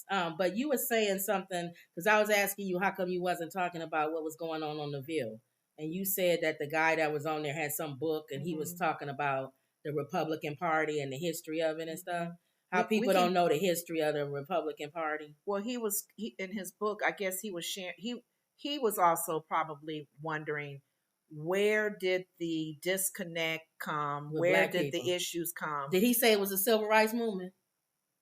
But you were saying something because I was asking you how come you wasn't talking about what was going on The View, and you said that the guy that was on there had some book and he was talking about the Republican Party and the history of it and stuff. How people don't know the history of the Republican Party. Well, in his book, I guess he was sharing. He was also probably wondering, where did the disconnect come? Where did the issues come? Did he say it was a civil rights movement?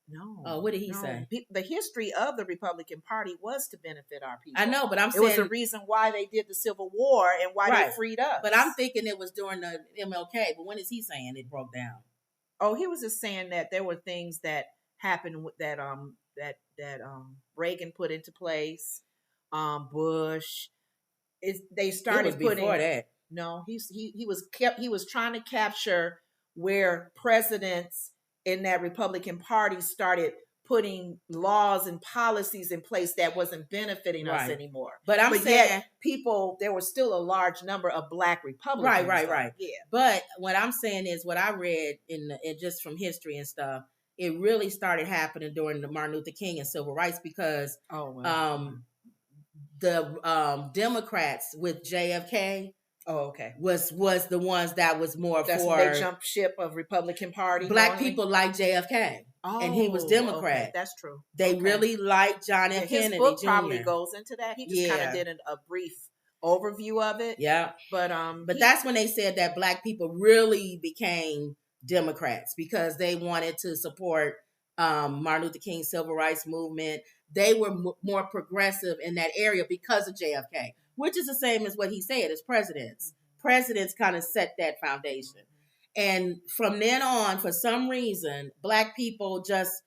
No. Oh, what did he say? The history of the Republican Party was to benefit our people. I know, but I'm saying it was the reason why they did the Civil War and why they freed us. But I'm thinking it was during the MLK. But when is he saying it broke down? Oh, he was just saying that there were things that happened with that Reagan put into place. Bush. They started putting before that. No, he was trying to capture where presidents in that Republican Party started putting laws and policies in place that wasn't benefiting us anymore. But saying there was still a large number of Black Republicans. Right. Yeah. But what I'm saying is what I read in just from history and stuff, it really started happening during the Martin Luther King and civil rights because the Democrats with JFK was the ones that was more for they jumped ship of Republican Party. Black people like JFK. And he was Democrat. Okay. That's true. They really liked John F. Kennedy. His book Jr. probably goes into that. He just kind of did a brief overview of it. Yeah. But that's when they said that Black people really became Democrats because they wanted to support Martin Luther King's civil rights movement. They were more progressive in that area because of JFK, which is the same as what he said as presidents. Presidents kind of set that foundation. And from then on, for some reason, Black people just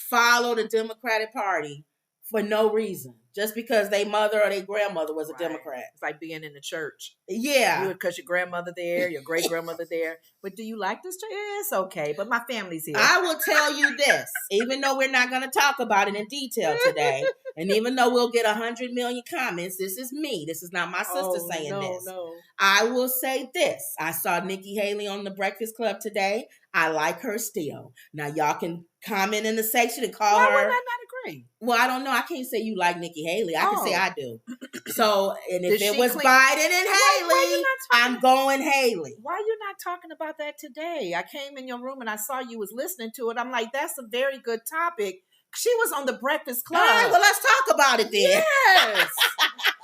followed the Democratic Party for no reason. Just because their mother or their grandmother was a Democrat. It's like being in the church. Yeah. Because your grandmother there, your great-grandmother there. But do you like this church? Yeah, it's okay, but my family's here. I will tell you this, even though we're not going to talk about it in detail today, and even though we'll get 100 million comments, this is me. This is not my sister saying this. No. I will say this. I saw Nikki Haley on The Breakfast Club today. I like her still. Now, y'all can comment in the section and call her. Why would I not agree? Well, I don't know. I can't say you like Nikki Haley. I can say I do. So, and if it was Biden and Haley, I'm going Haley. Why are you not talking about that today? I came in your room and I saw you was listening to it. I'm like, that's a very good topic. She was on The Breakfast Club. All right, well, let's talk about it then. Yes.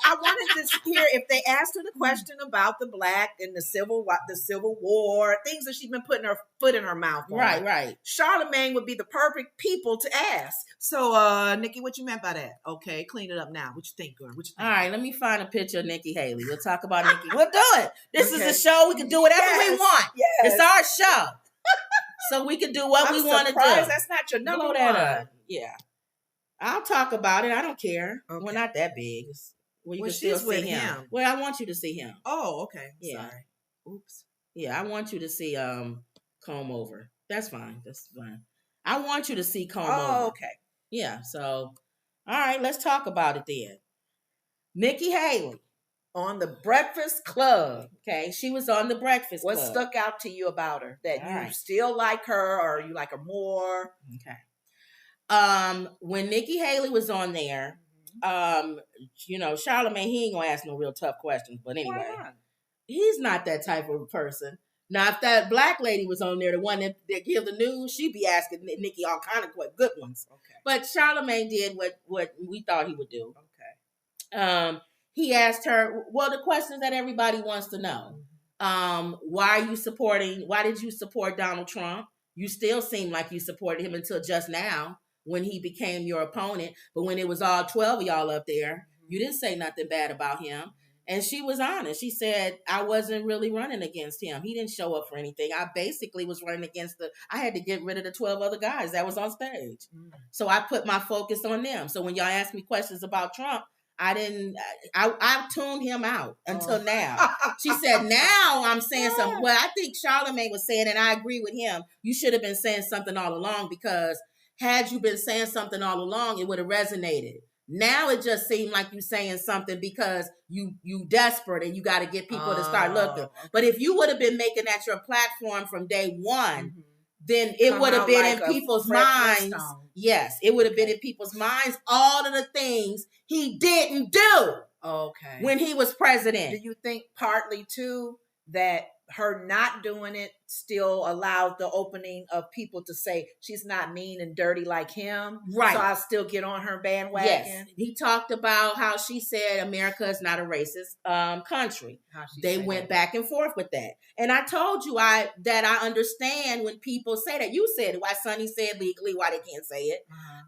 I wanted to hear if they asked her the question about the Black and the Civil War, things that she's been putting her foot in her mouth on. Right. Charlemagne would be the perfect people to ask. So, Nikki, what you meant by that? Okay, clean it up now. What you think, girl? What you think? All right, let me find a picture of Nikki Haley. We'll talk about Nikki. We'll do it. This is a show. We can do whatever we want. Yes. It's our show. So we can do what we want to do. That's not your number one. Yeah. I'll talk about it. I don't care. Okay. We're not that big. Well, you can still see him. Well, I want you to see him. Oh, okay. Yeah. Sorry. Oops. Yeah, I want you to see Comb Over. That's fine. I want you to see Comb Over. Oh, okay. Yeah. So, all right, let's talk about it then. Nikki Haley. On The Breakfast Club. Okay, she was on The Breakfast Club. What stuck out to you about her? That you still like her or you like her more? Okay. When Nikki Haley was on there, Charlemagne, he ain't gonna ask no real tough questions, but anyway, he's not that type of person. Now, if that Black lady was on there, the one that give the news, she'd be asking Nikki all kind of good ones. Okay. But Charlemagne did what we thought he would do. Okay. He asked her, the questions that everybody wants to know. Why did you support Donald Trump? You still seem like you supported him until just now when he became your opponent. But when it was all 12 of y'all up there, you didn't say nothing bad about him. And she was honest. She said, I wasn't really running against him. He didn't show up for anything. I basically was running against I had to get rid of the 12 other guys that was on stage. So I put my focus on them. So when y'all ask me questions about Trump, I tuned him out until now. She said, now I'm saying something. Well, I think Charlemagne was saying, and I agree with him, you should have been saying something all along, because had you been saying something all along, it would have resonated. Now it just seemed like you saying something because you desperate and you got to get people to start looking. Okay. But if you would have been making that your platform from day one, then it would have been in people's minds. Yes, it would have been in people's minds all of the things he didn't do. Okay. When he was president. Do you think partly too that her not doing it still allowed the opening of people to say she's not mean and dirty like him? Right. So I'll still get on her bandwagon. Yes. He talked about how she said America is not a racist country. They went back and forth with that. And I told you that I understand when people say that. You said why Sonny said legally, why they can't say it.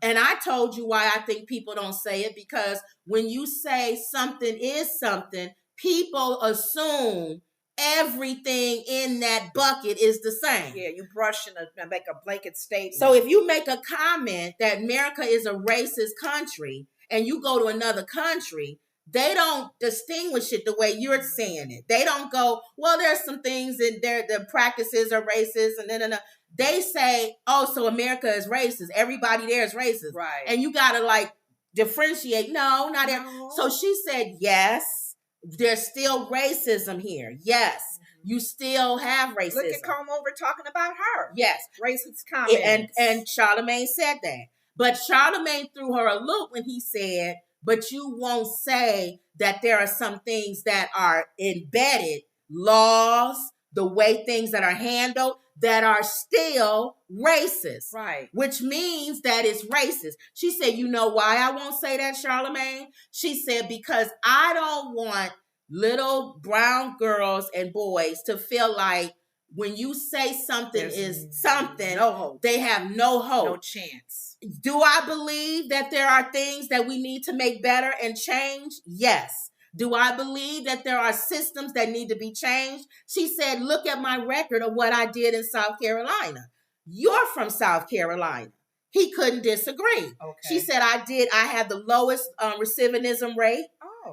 And I told you why I think people don't say it, because when you say something is something, people assume everything in that bucket is the same. Yeah, you brush and make a blanket statement. So if you make a comment that America is a racist country and you go to another country, they don't distinguish it the way you're saying it. They don't go, well, there's some things in there, the practices are racist, and then they say, oh, so America is racist. Everybody there is racist. Right. And you got to like differentiate. No, not every. So she said, yes. There's still racism here. Yes. You still have racism. Look at Comover talking about her. Yes. Racist comments. And Charlamagne said that. But Charlamagne threw her a loop when he said, but you won't say that there are some things that are embedded, laws, the way things that are handled, that are still racist. Right. Which means that it's racist. She said, you know why I won't say that, Charlamagne? She said, because I don't want little brown girls and boys to feel like when you say something is something, no hope. They have no hope. No chance. Do I believe that there are things that we need to make better and change? Yes. Do I believe that there are systems that need to be changed? She said, look at my record of what I did in South Carolina. You're from South Carolina. He couldn't disagree. Okay. She said, I have the lowest recidivism rate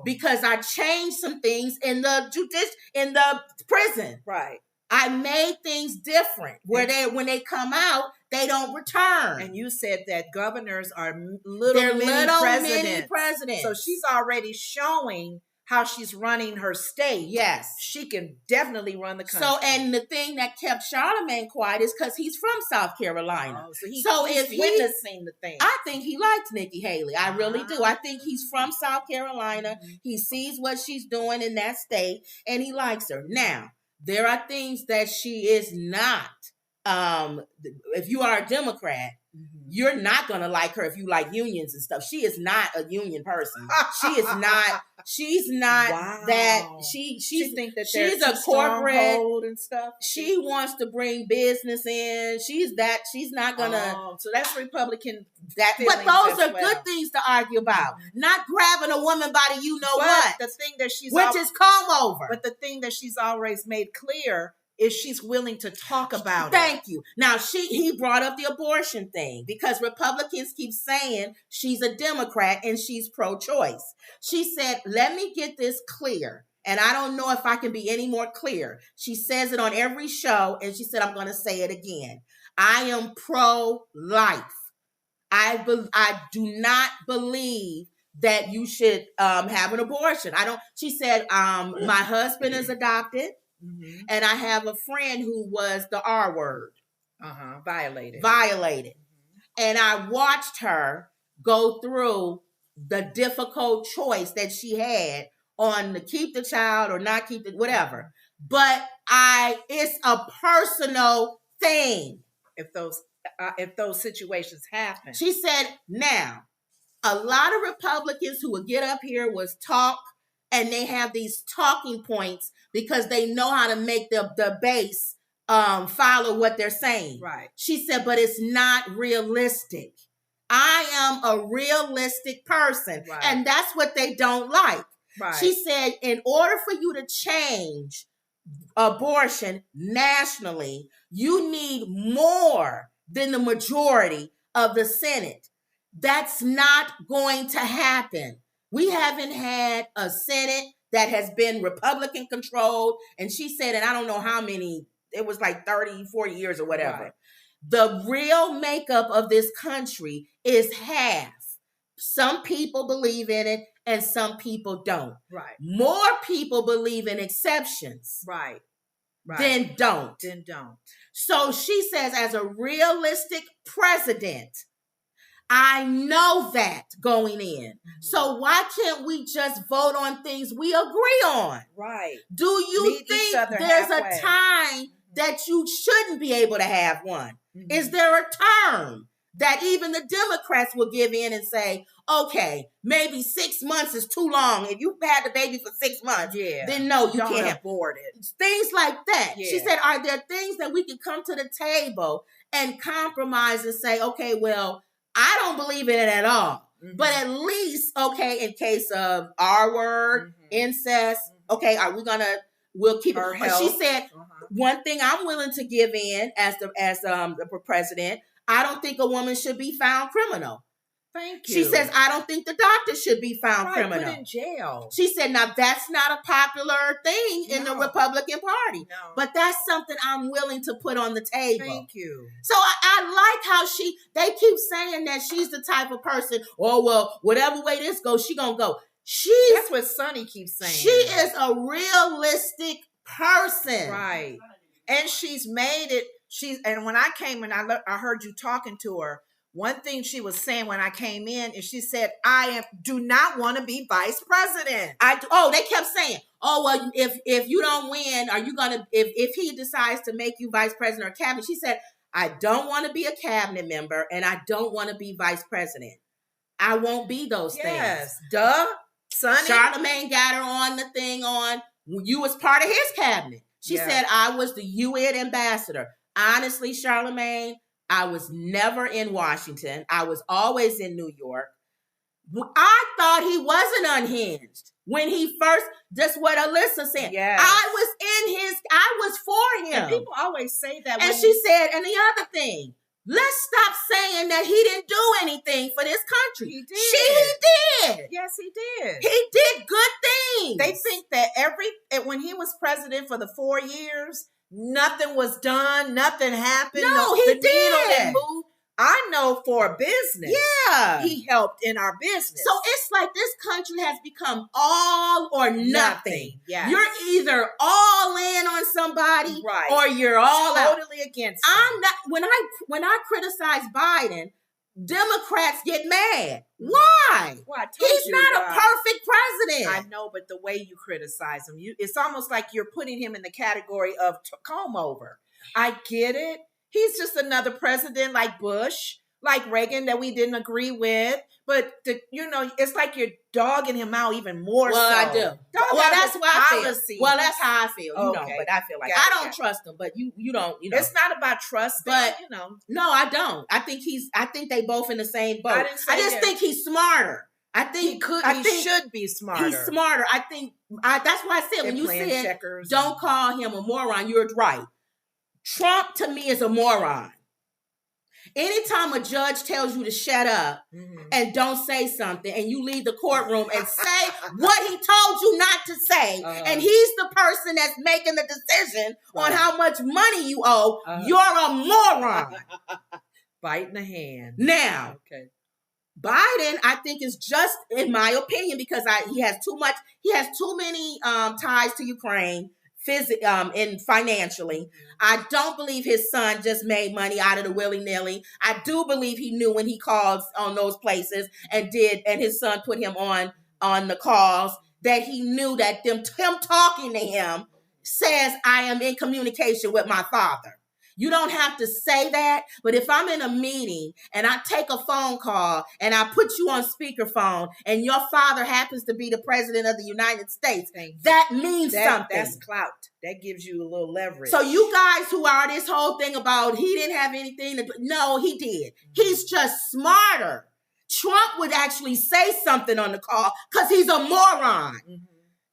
because I changed some things in the prison. Right. I made things different where when they come out, they don't return. And you said that governors are little mini presidents. So she's already showing how she's running her state. Yes. She can definitely run the country. So, and the thing that kept Charlamagne quiet is because he's from South Carolina. Oh, so he's witnessing the thing. I think he likes Nikki Haley. I really do. I think he's from South Carolina. Mm-hmm. He sees what she's doing in that state, and he likes her. Now, there are things that she is not. If you are a Democrat, you're not going to like her if you like unions and stuff. She is not a union person. She is not. She's not that. She think that she's a corporate and stuff. She wants to bring business in. She's not gonna. So that's Republican. But those are good things to argue about. Not grabbing a woman by the what. The thing that which is Comover. But the thing that she's always made clear is she's willing to talk about Thank you. Now, he brought up the abortion thing because Republicans keep saying she's a Democrat and she's pro-choice. She said, let me get this clear. And I don't know if I can be any more clear. She says it on every show, and she said, I'm going to say it again. I am pro-life. I do not believe that you should have an abortion. She said, my husband is adopted. Mm-hmm. And I have a friend who was the R word. Violated. Mm-hmm. And I watched her go through the difficult choice that she had on to keep the child or not keep it, whatever. But it's a personal thing. If those situations happen. She said, now, a lot of Republicans who would get up here talk, and they have these talking points because they know how to make the base follow what they're saying. Right. She said, but it's not realistic. I am a realistic person. Right. And that's what they don't like. Right. She said, in order for you to change abortion nationally, you need more than the majority of the Senate. That's not going to happen. We haven't had a Senate that has been Republican controlled. And she said, and I don't know how many, it was like 30, 40 years or whatever. Right. The real makeup of this country is half. Some people believe in it and some people don't. Right. More people believe in exceptions. Right. then don't. Then don't. So she says, as a realistic president, I know that going in. Mm-hmm. So why can't we just vote on things we agree on? Right. Do you think there's a time that you shouldn't be able to have one? Mm-hmm. Is there a term that even the Democrats will give in and say, okay, maybe 6 months is too long. If you've had the baby for 6 months, then no, you can't abort it. Things like that. Yeah. She said, are there things that we can come to the table and compromise and say, okay, well, I don't believe in it at all. Mm-hmm. But at least, okay, in case of R word, incest, okay, we'll keep it. But she said, one thing I'm willing to give in as the president, I don't think a woman should be found criminal. Thank you. She says, I don't think the doctor should be found criminal. Put in jail. She said, now that's not a popular thing in the Republican Party. No. But that's something I'm willing to put on the table. Thank you. So I like how they keep saying that she's the type of person, oh, well, whatever way this goes, she gonna go. That's what Sonny keeps saying. She is a realistic person. Right. And she's made it. And when I came and I heard you talking to her, one thing she was saying when I came in is she said, do not want to be vice president. They kept saying, oh, well, if you don't win, are you going to, if he decides to make you vice president or cabinet, she said, I don't want to be a cabinet member and I don't want to be vice president. I won't be those things. Yes. Duh. Sonny. Charlamagne got her on the thing you was part of his cabinet. She said, I was the UN ambassador. Honestly, Charlamagne, I was never in Washington. I was always in New York. I thought he wasn't unhinged when he first, just what Alyssa said. Yes. I was for him. And people always say that. And she said, and the other thing, let's stop saying that he didn't do anything for this country. He did. He did. Yes, he did. He did good things. They think that when he was president for the 4 years, nothing was done, nothing happened. No, he did. Needle didn't move. I know for business. Yeah. He helped in our business. So it's like this country has become all or nothing. Yes. You're either all in on somebody or you're all totally against them. I'm not when I criticize Biden, Democrats get mad. Why? Well, he's not a perfect president. I know, but the way you criticize him, it's almost like you're putting him in the category of comb over. I get it. He's just another president like Bush, like Reagan that we didn't agree with. But, it's like you're dogging him out even more so. I do. That's why I feel. Well, that's how I feel. But I feel like I don't trust him. But you don't. It's not about trust. But no, I don't. I think they both in the same boat. I just think he's smarter. I think he should be smarter. He's smarter. I think that's why I said when you said checkers don't call him a moron, you're right. Trump to me is a moron. Anytime a judge tells you to shut up and don't say something and you leave the courtroom and say what he told you not to say, and he's the person that's making the decision on how much money you owe, you're a moron. Biting the hand. Now, Biden, I think, is just, in my opinion, because he has too many ties to Ukraine. And financially, I don't believe his son just made money out of the willy-nilly. I do believe he knew when he called on those places and his son put him on the calls, that he knew that him talking to him says, I am in communication with my father. You don't have to say that, but if I'm in a meeting and I take a phone call and I put you on speakerphone and your father happens to be the president of the United States, that means something. That's clout. That gives you a little leverage. So you guys who are this whole thing about he didn't have anything to do, no, he did. He's just smarter. Trump would actually say something on the call because he's a moron.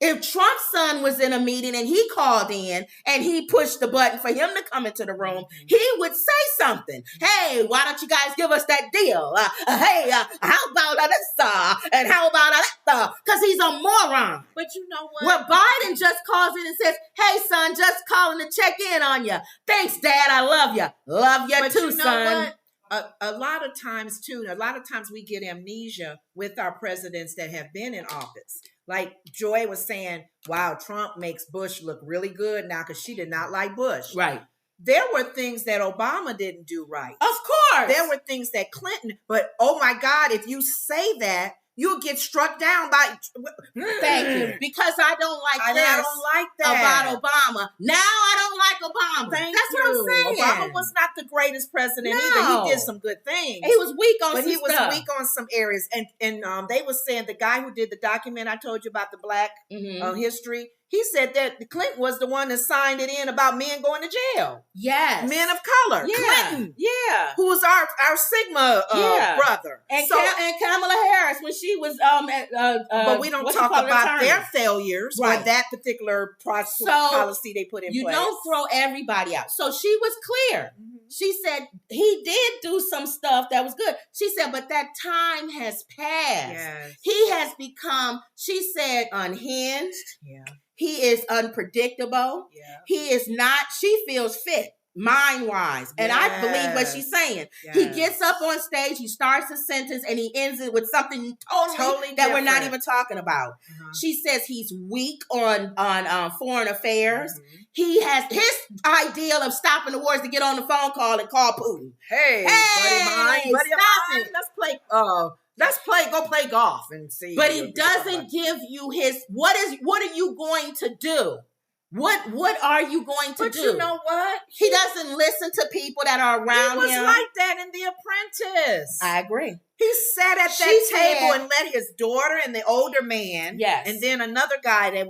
If Trump's son was in a meeting and he called in and he pushed the button for him to come into the room, he would say something. Hey, why don't you guys give us that deal? How about this? And how about that? Because he's a moron. But you know what? Where Biden just calls in and says, hey, son, just calling to check in on you. Thanks, Dad. I love you. Love you too, son. A lot of times we get amnesia with our presidents that have been in office. Like Joy was saying, wow, Trump makes Bush look really good now because she did not like Bush. Right. There were things that Obama didn't do right. Of course. There were things that Clinton, but oh my God, if you say that, you'll get struck down by. Thank you. Because I don't like I don't like that about Obama. Now I don't like Obama. That's what I'm saying. Obama was not the greatest president either. He did some good things. He was weak on but some he was stuff. weak on some areas. And they were saying the guy who did the document I told you about the black history. He said that Clinton was the one that signed it in about men going to jail. Yes. Men of color. Yeah. Clinton. Yeah. Who was our Sigma brother. And Kamala Harris when she was but we don't talk about their failures or that particular policy they put in place. You don't throw everybody out. So she was clear. She said he did do some stuff that was good. She said, but that time has passed. Yes. He has become, she said, unhinged. Yeah. He is unpredictable. Yeah. He is not, she feels fit, mind-wise. And I believe what she's saying. Yes. He gets up on stage, he starts a sentence, and he ends it with something totally that we're not even talking about. She says he's weak on foreign affairs. He has his ideal of stopping the wars to get on the phone call and call Putin. Hey buddy of mine, let's go play golf and see. But he doesn't give you what are you going to do? What are you going to do? But you know what? He doesn't listen to people that are around him. He was like that in The Apprentice. I agree. He sat at that table and let his daughter and the older man, and then another guy they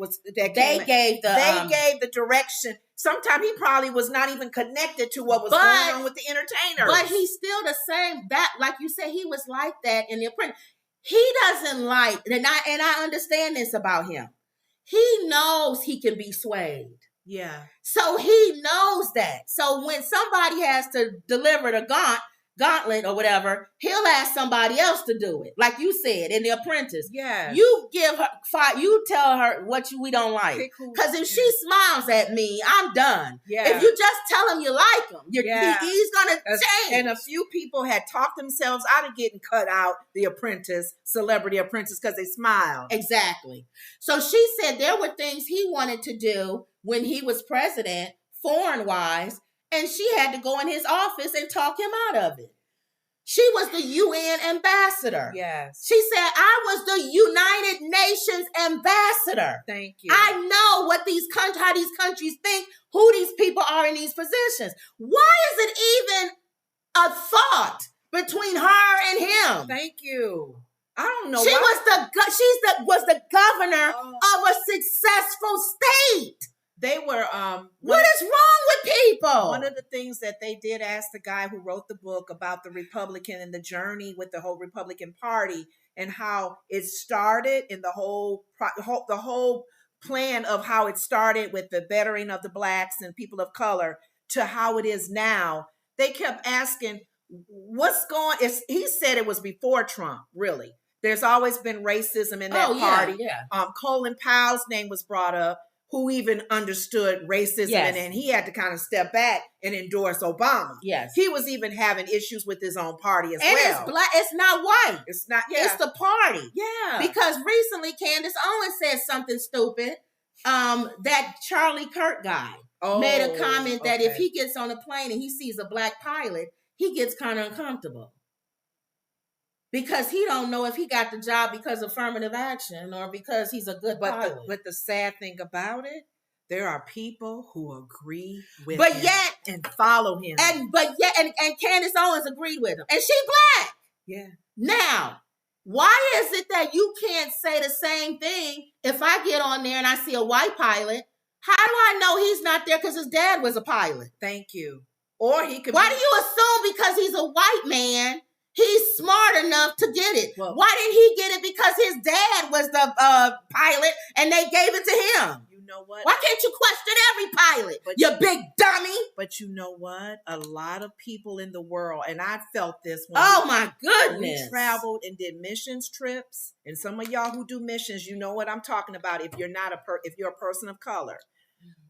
gave the direction. Sometimes he probably was not even connected to what was going on with the entertainers. But he's still the same. That, like you said, he was like that in The Apprentice. He doesn't like, and I understand this about him. He knows he can be swayed. Yeah. So he knows that. So when somebody has to deliver the gauntlet or whatever, he'll ask somebody else to do it. Like you said in The Apprentice. Yeah. You give her you tell her what we don't like. Because if she smiles at me, I'm done. Yeah. If you just tell him you like him, he's gonna change. And a few people had talked themselves out of getting cut out The Apprentice, Celebrity Apprentice, because they smiled. Exactly. So she said there were things he wanted to do when he was president, foreign-wise, and she had to go in his office and talk him out of it. She was the UN ambassador. Yes. She said, I was the United Nations ambassador. Thank you. I know what how these countries think, who these people are in these positions. Why is it even a thought between her and him? Thank you. I don't know. She was the governor of a successful state. They were what is wrong with people? One of the things that they did ask the guy who wrote the book about the Republican and the journey with the whole Republican Party and how it started in the whole plan of how it started with the bettering of the blacks and people of color to how it is now. They kept asking, he said it was before Trump, really. There's always been racism in that party. Yeah. Colin Powell's name was brought up, who even understood racism, and he had to kind of step back and endorse Obama. Yes. He was even having issues with his own party as well. And it's black, it's not white. It's not, It's the party. Yeah. Because recently Candace Owens said something stupid. That Charlie Kirk guy made a comment that if he gets on a plane and he sees a black pilot, he gets kind of uncomfortable. Because he don't know if he got the job because of affirmative action or because he's a good pilot. But the sad thing about it, there are people who agree with him and follow him. And Candace Owens agreed with him. And she black. Yeah. Now, why is it that you can't say the same thing if I get on there and I see a white pilot? How do I know he's not there because his dad was a pilot? Thank you. Or he could Why do you assume because he's a white man he's smart enough to get it? Well, why didn't he get it because his dad was the pilot and they gave it to him? You know what? Why can't you question every pilot? You big dummy. But you know what? A lot of people in the world, and I felt this when my goodness. We traveled and did missions trips. And some of y'all who do missions, you know what I'm talking about if you're not if you're a person of color.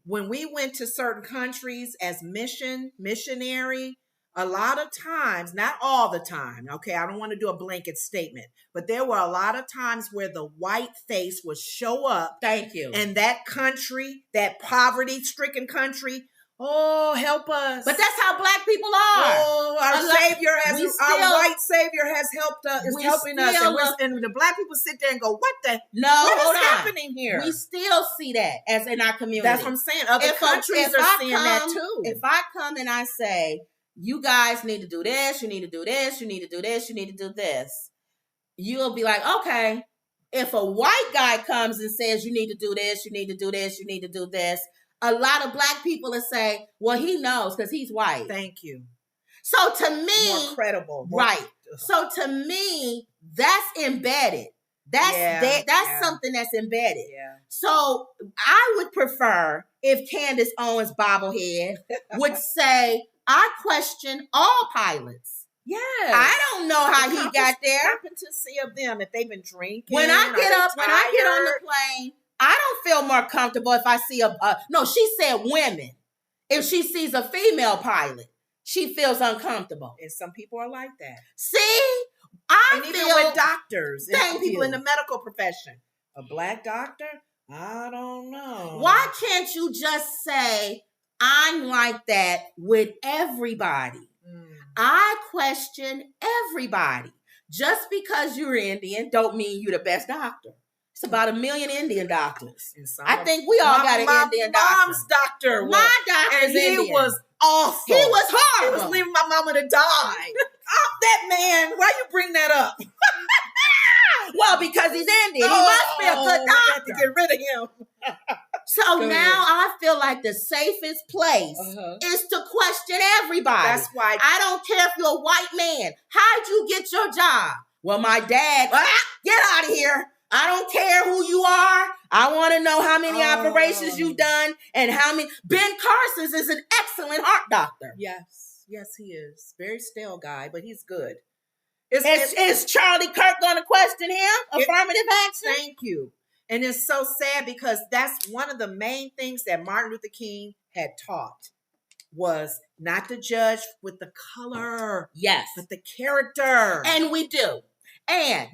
When we went to certain countries as missionary, a lot of times, not all the time, okay, I don't want to do a blanket statement, but there were a lot of times where the white face would show up. Thank you. And that country, that poverty-stricken country, oh, help us. But that's how Black people are. Oh, our white Savior has helped us, is helping us. And the Black people sit there and go, what is happening here? We still see that as in our community. That's what I'm saying. Other countries are seeing that too. If I come and I say, you guys need to do this, you need to do this, you need to do this, you need to do this, you'll be like, okay. If a white guy comes and says, you need to do this, you need to do this, you need to do this, a lot of Black people will say, well, he knows because he's white. Thank you. So to me, more credible. Right. So to me, that's embedded. That's something that's embedded. Yeah. So I would prefer if Candace Owens bobblehead would say, I question all pilots. Yes. I don't know how he got there. Competency of them, if they've been drinking. When I get on the plane, I don't feel more comfortable if I see no, she said women. If she sees a female pilot, she feels uncomfortable. And some people are like that. See? Even with doctors and people in the medical profession. A Black doctor? I don't know. Why can't you just say, I'm like that with everybody? I question everybody. Just because you're Indian don't mean you're the best doctor. It's about 1 million Indian doctors. I think we all got an Indian doctor. My mom's doctor. My doctor is Indian. He was awful. He was horrible. He was leaving my mama to die. That man, why you bring that up? Well, because he's Indian. He must be a good doctor. We have to get rid of him. So now I feel like the safest place is to question everybody. That's why. I don't care if you're a white man. How'd you get your job? Well, my dad. Get out of here. I don't care who you are. I want to know how many operations you've done and how many. Ben Carson's is an excellent heart doctor. Yes, he is. Very stale guy, but he's good. Is Charlie Kirk going to question him? Affirmative action? Thank you. And it's so sad because that's one of the main things that Martin Luther King had taught was not to judge with the color. Yes. But the character. And we do.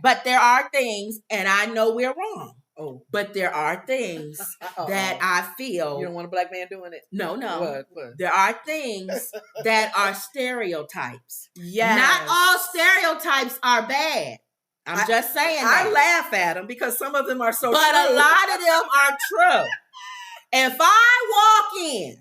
But there are things, and I know we're wrong. Oh, but there are things that I feel. You don't want a Black man doing it? No. What? There are things that are stereotypes. Yes. Not all stereotypes are bad. I'm just saying that. I laugh at them because some of them are so true. But a lot of them are true. If I walk in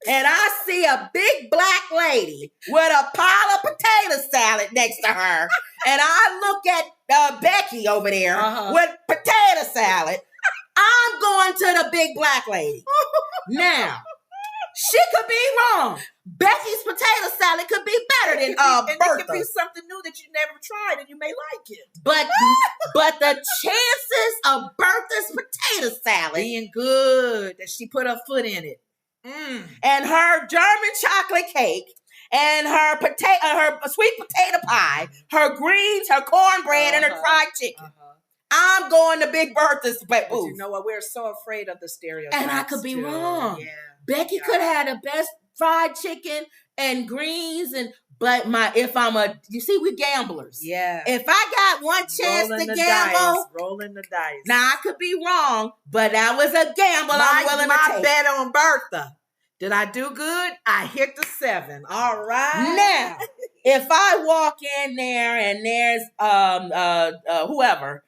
and I see a big Black lady with a pile of potato salad next to her, and I look at Becky over there with potato salad, I'm going to the big Black lady. Now, she could be wrong. Becky's potato salad could be better than Bertha's. It could be something new that you never tried and you may like it. But the chances of Bertha's potato salad being good, that she put her foot in it. And her German chocolate cake, and her sweet potato pie, her greens, her cornbread, and her fried chicken. I'm going to Big Bertha's. But you know what? We're so afraid of the stereotypes. And I could be wrong. Yeah. Becky could have the best fried chicken and greens, you see, we gamblers. Yeah. If I got one chance to gamble, rolling the dice. Now I could be wrong, but that was a gamble I'm willing to take. My bet on Bertha. Did I do good? I hit the 7. All right. Now, if I walk in there and there's whoever,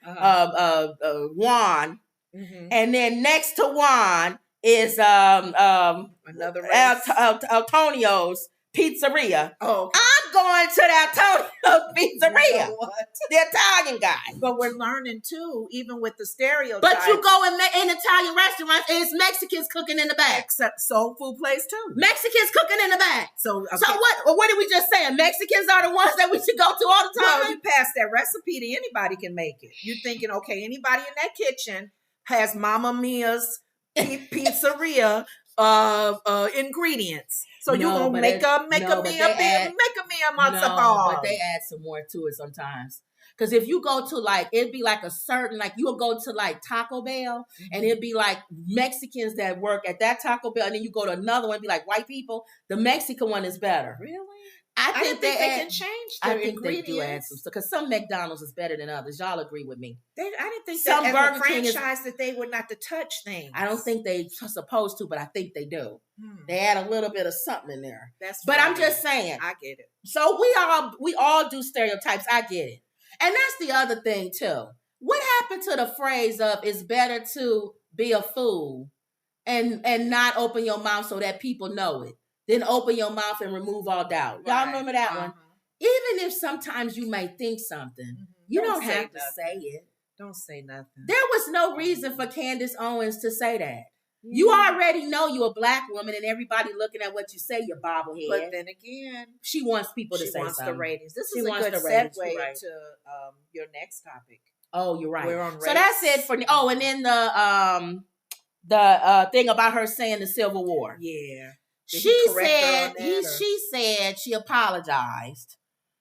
Juan, and then next to Juan is another Antonio's Pizzeria. Oh, okay. I'm going to the Antonio's Pizzeria. You know what? The Italian guy. But we're learning too, even with the stereotypes. But you go in Italian restaurants, and it's Mexicans cooking in the back. Except soul food place too. Mexicans cooking in the back. So what did we just say? Mexicans are the ones that we should go to all the time? Well, you pass that recipe to anybody can make it. You're thinking, okay, anybody in that kitchen has Mamma Mia's pizzeria ingredients. So you're going to make a Mia marzipane. But they add some more to it sometimes. Because if you go to it'd be like a certain, you'll go to Taco Bell, and it'd be like Mexicans that work at that Taco Bell, and then you go to another one, it'd be like white people. The Mexican one is better. Really? I think they can change their ingredients. They do add some stuff, because some McDonald's is better than others. Y'all agree with me? I didn't think some that Burger King franchise that they were not to touch things. I don't think they supposed to, but I think they do. They add a little bit of something in there. But funny. I'm just saying. I get it. So we all do stereotypes. I get it. And that's the other thing too. What happened to the phrase of "it's better to be a fool and not open your mouth so that people know it, then open your mouth and remove all doubt"? Y'all remember that one? Even if sometimes you may think something, you don't have to say it. Don't say nothing. There was no reason for Candace Owens to say that. You already know you're a black woman, and everybody looking at what you say, you bobblehead. But then again, she wants people to say something. She wants the ratings. This is a good segue to your next topic. Oh, you're right. We're on race. So that's it for. Oh, and then the thing about her saying the Civil War. Yeah. She said she apologized.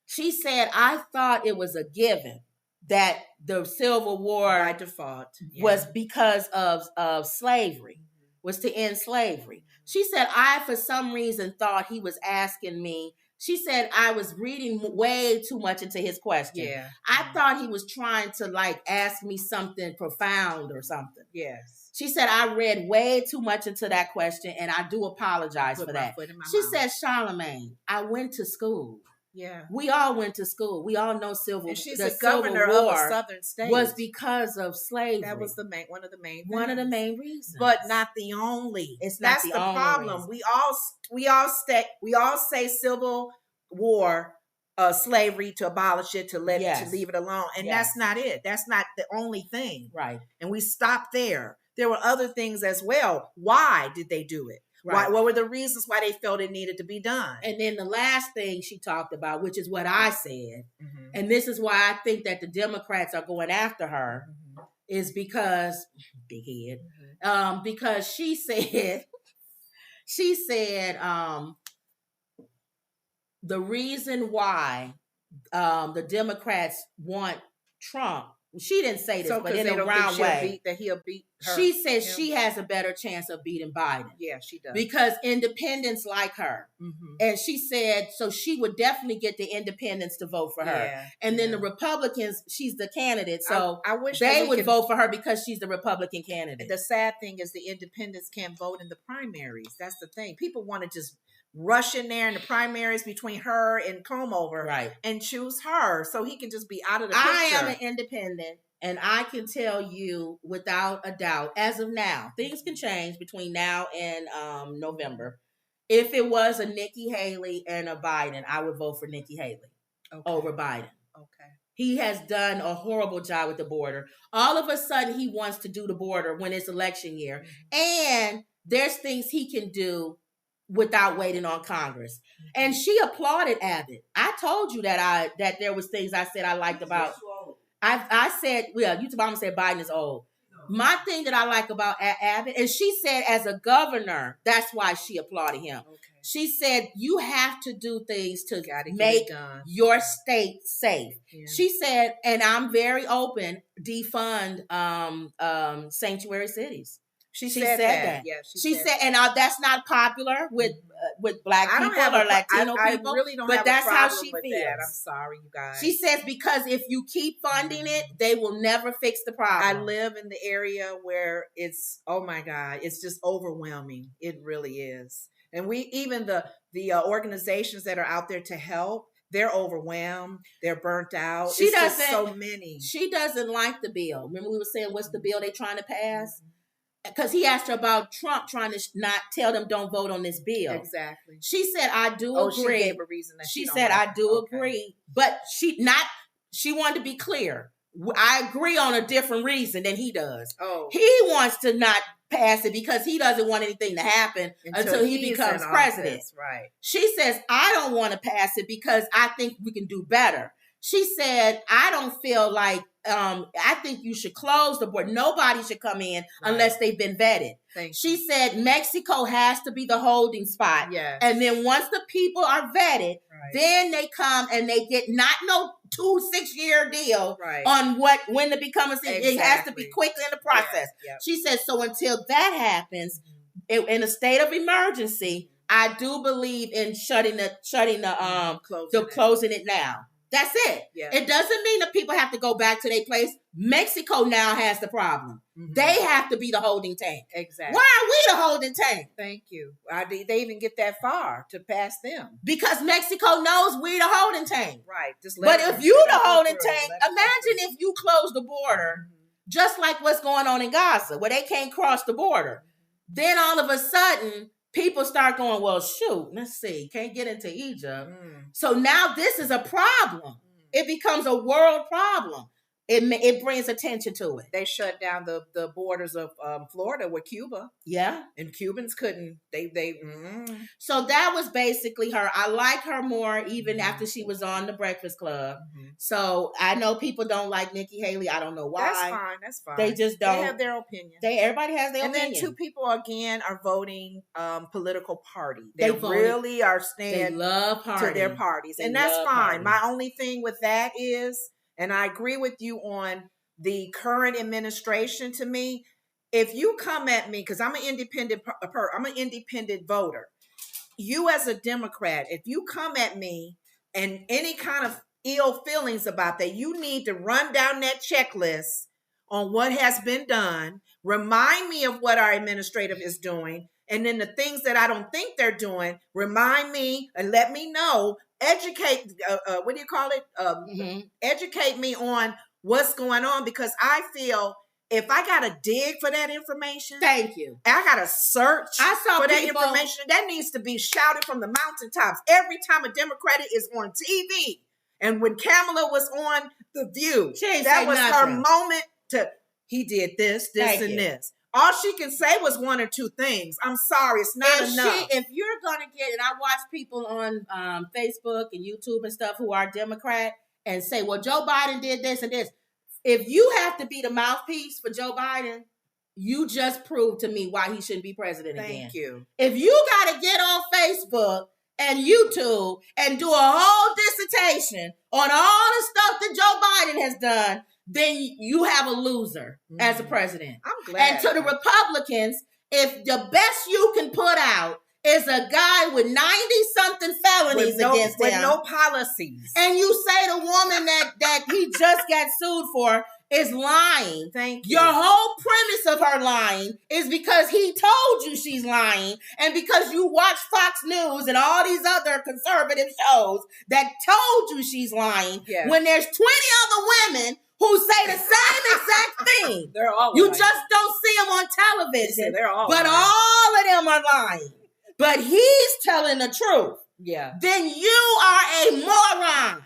She said, "I thought it was a given that the Civil War by default was because of slavery, was to end slavery." She said, "I, for some reason, thought he was asking me." She said, "I was reading way too much into his question. Yeah. I thought he was trying to ask me something profound or something." Yes. She said, "I read way too much into that question, and I do apologize for that." She said, "Charlamagne, I went to school." Yeah. We all went to school. We all know Civil War. She's a governor of a southern state. Was because of slavery. That was one of the main things. One of the main reasons. But not the only. That's the problem. Reason. We all say Civil War, slavery, to abolish it, to leave it alone. And that's not it. That's not the only thing. Right. And we stopped there. There were other things as well. Why did they do it? Right. What were the reasons why they felt it needed to be done? And then the last thing she talked about, which is what I said, and this is why I think that the Democrats are going after her, is because, big head, because she said, the reason why the Democrats want Trump, she didn't say this, but in a round way, that he'll beat her. She says she has a better chance of beating Biden. Yeah, she does. Because independents like her. And she said, so she would definitely get the independents to vote for her. Yeah, and then the Republicans, she's the candidate. So I wish they would vote for her because she's the Republican candidate. The sad thing is the independents can't vote in the primaries. That's the thing. People want to just rush in there in the primaries between her and Comover, and choose her so he can just be out of the picture. I am an independent, and I can tell you without a doubt, as of now, things can change between now and November. If it was a Nikki Haley and a Biden, I would vote for Nikki Haley over Biden. Okay. He has done a horrible job with the border. All of a sudden, he wants to do the border when it's election year. And there's things he can do without waiting on Congress. And she applauded Abbott. I told you that there was things I said I liked about. I said, well, you mama said Biden is old. My thing that I like about Abbott, and she said as a governor, that's why she applauded him. Okay. She said you have to do things to make your state safe. Yeah. She said, and I'm very open, defund sanctuary cities. She said that. Yeah, she said, and that's not popular with Black people or Latino people. I really don't have a problem with that. I'm sorry, you guys. She says because if you keep funding it, they will never fix the problem. I live in the area where it's, oh my God, it's just overwhelming. It really is. And even the organizations that are out there to help, they're overwhelmed. They're burnt out. It's just so many. She doesn't like the bill. Remember we were saying, what's the bill they're trying to pass? Because he asked her about Trump trying to not tell them don't vote on this bill. Exactly. She said, I do agree. She gave a reason that she said, I do agree. But she wanted to be clear. I agree on a different reason than he does. Oh. He wants to not pass it because he doesn't want anything to happen until he becomes president. Right. She says, I don't want to pass it because I think we can do better. She said, I don't feel like, I think you should close the border. Nobody should come in unless they've been vetted. She said Mexico has to be the holding spot. Yes. And then once the people are vetted, then they come and they get not no 2-6-year deal on when to become a citizen. Exactly. It has to be quickly in the process. Yeah. She said, so until that happens, in a state of emergency, I do believe in closing it now. That's it. Yeah. It doesn't mean that people have to go back to their place. Mexico now has the problem. Mm-hmm. They have to be the holding tank. Exactly. Why are we the holding tank? Thank you. They even get that far to pass them. Because Mexico knows we're the holding tank. Right. But if you the holding tank, imagine if you close the border, just like what's going on in Gaza, where they can't cross the border. Then all of a sudden, people start going, well, shoot, let's see, can't get into Egypt. So now this is a problem. It becomes a world problem. It brings attention to it. They shut down the borders of Florida with Cuba. Yeah. And Cubans couldn't. So that was basically her. I like her more even after she was on the Breakfast Club. So I know people don't like Nikki Haley. I don't know why. That's fine. They just don't. They have their opinion. Everybody has their opinion. And then two people again are voting political party. They really are staying to their parties. And that's fine. My only thing with that is, and I agree with you on the current administration. To me, if you come at me, because I'm an independent voter, you as a Democrat, if you come at me and any kind of ill feelings about that, you need to run down that checklist on what has been done, remind me of what our administrative is doing, and then the things that I don't think they're doing, remind me and let me know. Educate, what do you call it? Educate me on what's going on, because I feel if I got to dig for that information. Thank you. I got to search for that information. That needs to be shouted from the mountaintops. Every time a Democrat is on TV, and when Kamala was on The View, that was her moment he did this, and this. All she can say was one or two things. I'm sorry, it's not enough. If you're going to and I watch people on Facebook and YouTube and stuff who are Democrat and say, well, Joe Biden did this and this. If you have to be the mouthpiece for Joe Biden, you just proved to me why he shouldn't be president again. Thank you. If you got to get on Facebook and YouTube and do a whole dissertation on all the stuff that Joe Biden has done, then you have a loser as a president. I'm glad. And to the Republicans, if the best you can put out is a guy with 90-something felonies against him. With no policies. And you say the woman that he just got sued for is lying. Thank you. Your whole premise of her lying is because he told you she's lying, and because you watch Fox News and all these other conservative shows that told you she's lying, when there's 20 other women who say the same exact thing. They're all You lying. just don't see them on television. They're all but lying. all of them are lying. But he's telling the truth. Yeah. Then you are a moron.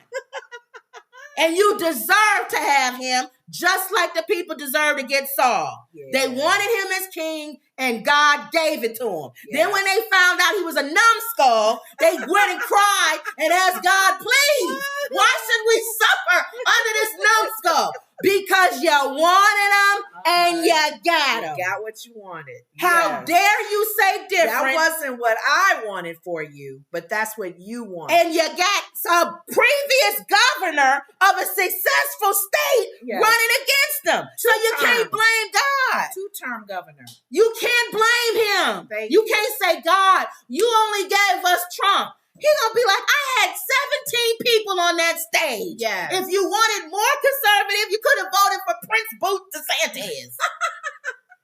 And you deserve to have him, just like the people deserve to get Saul. Yeah. They wanted him as king, and God gave it to him. Yeah. Then when they found out he was a numbskull, they went and cried and asked God, please, why should we suffer under this numbskull? Because you wanted him and you got him. You got what you wanted. How dare you say different? That wasn't what I wanted for you, but that's what you wanted. And you got a previous governor of a successful state running against them. So you can't blame God. Two-term governor. You can't blame him. You can't say, God, you only gave us Trump. He's going to be like, I had 17 people on that stage. Yeah. If you wanted more conservative, you could have voted for Prince Boot DeSantis.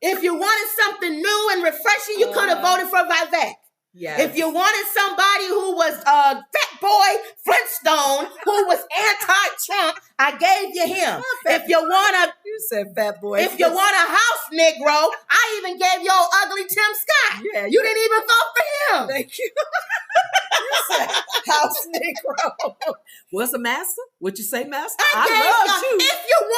If you wanted something new and refreshing, you could have voted for Vivek. Yes. If you wanted somebody who was a fat boy Flintstone, who was anti-Trump, I gave you him. If you want you said fat boy. If you want a house Negro, I even gave your ugly Tim Scott. Yeah, you didn't even vote for him. Thank you. You said house Negro. What's a master? What you say, master? I love you.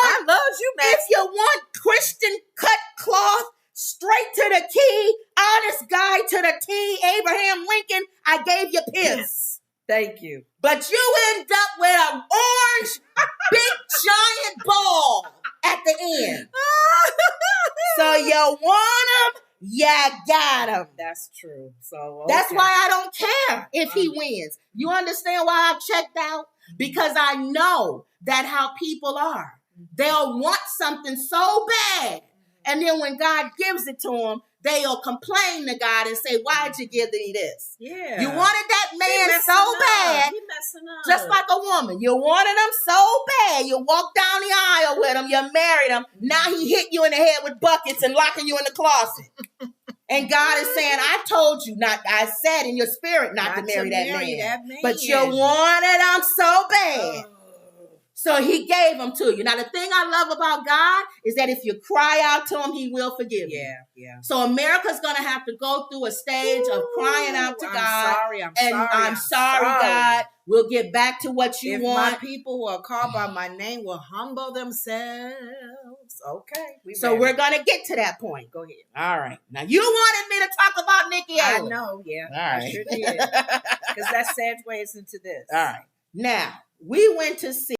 I love you, master. If you want Christian cut cloth, straight to the key, honest guy to the T, Abraham Lincoln, I gave you Pierce. Thank you. But you end up with an orange, big, giant ball at the end. So you want him, you got him. That's true. So that's why I don't care if he wins. You understand why I've checked out? Because I know that how people are. They'll want something so bad. And then when God gives it to them, they'll complain to God and say, why'd you give me this? Yeah. You wanted that man so bad. Just like a woman. You wanted him so bad. You walked down the aisle with him. You married him. Now he hit you in the head with buckets and locking you in the closet. And God is saying, I told you not, I said in your spirit not to marry that man. But you wanted him so bad. So he gave them to you. Now, the thing I love about God is that if you cry out to him, he will forgive you. Yeah. So America's going to have to go through a stage of crying out to God. I'm sorry, God. We'll get back to what you want. My people who are called by my name will humble themselves. Okay. We're going to get to that point. Go ahead. All right. Now, you wanted me to talk about Nikki Haley. I know, yeah. All right. I sure did. Because that segues into this. All right. Now, we went to see